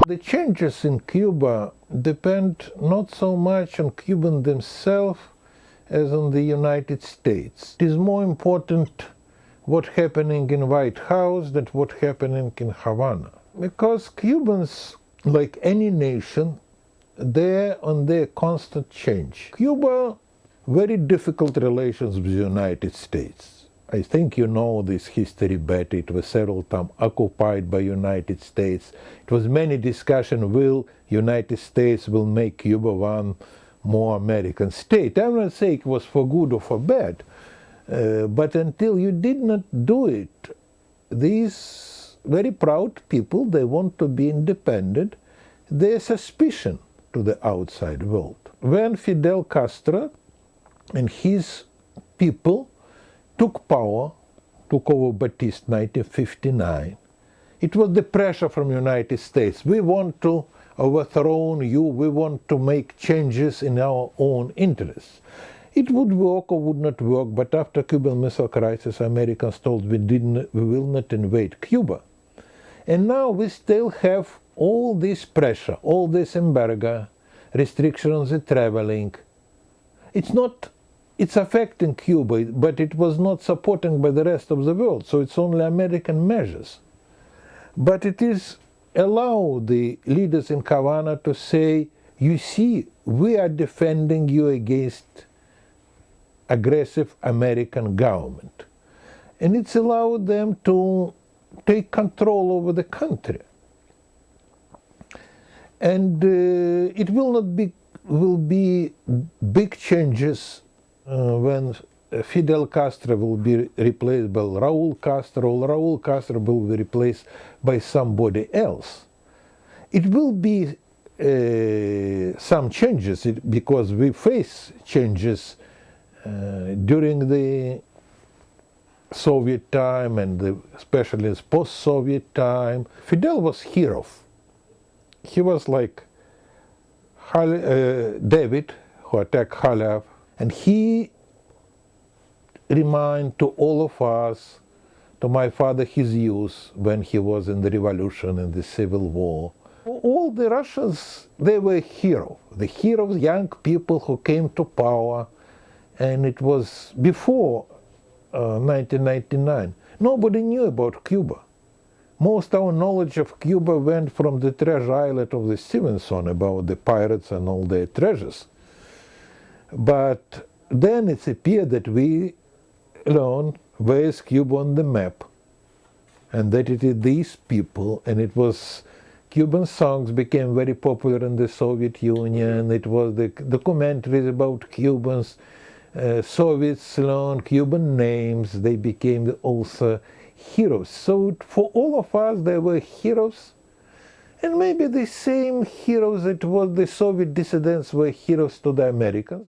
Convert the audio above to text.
The changes in Cuba depend not so much on Cubans themselves as on the United States. It is more important what's happening in White House than what's happening in Havana. Because Cubans, like any nation, they're on their constant change. Cuba, very difficult relations with the United States. I think you know this history better. It was several times occupied by United States. It was many discussion, will United States will make Cuba one more American state. I'm not saying it was for good or for bad, but until you did not do it, these very proud people, they want to be independent. Their suspicion to the outside world. When Fidel Castro and his people took power, took over Batista 1959, it was the pressure from United States. We want to overthrow you, we want to make changes in our own interests. It would work or would not work, but after Cuban Missile Crisis, Americans told we will not invade Cuba. And now we still have all this pressure, all this embargo, restriction on the traveling. It's affecting Cuba, but it was not supported by the rest of the world, so it's only American measures. But it is allow the leaders in Havana to say, you see, we are defending you against aggressive American government. And it's allowed them to take control over the country. And it will be big changes when Fidel Castro will be replaced by Raúl Castro, or Raúl Castro will be replaced by somebody else. It will be some changes because we face changes during the Soviet time and especially post-Soviet time. Fidel was hero. He was like David who attacked Khruschev, and he reminded to all of us, to my father, his youth when he was in the revolution and the civil war. All the Russians, they were heroes. The heroes, young people who came to power, and it was before 1999. Nobody knew about Cuba. Most of our knowledge of Cuba went from the treasure island of the Stevenson about the pirates and all their treasures. But then it appeared that we learned where is Cuba on the map, and that it is these people, and it was Cuban songs became very popular in the Soviet Union. It was the documentaries about Cubans. Soviets learned Cuban names. They became also heroes. So for all of us, they were heroes. And maybe the same heroes that was the Soviet dissidents were heroes to the Americans.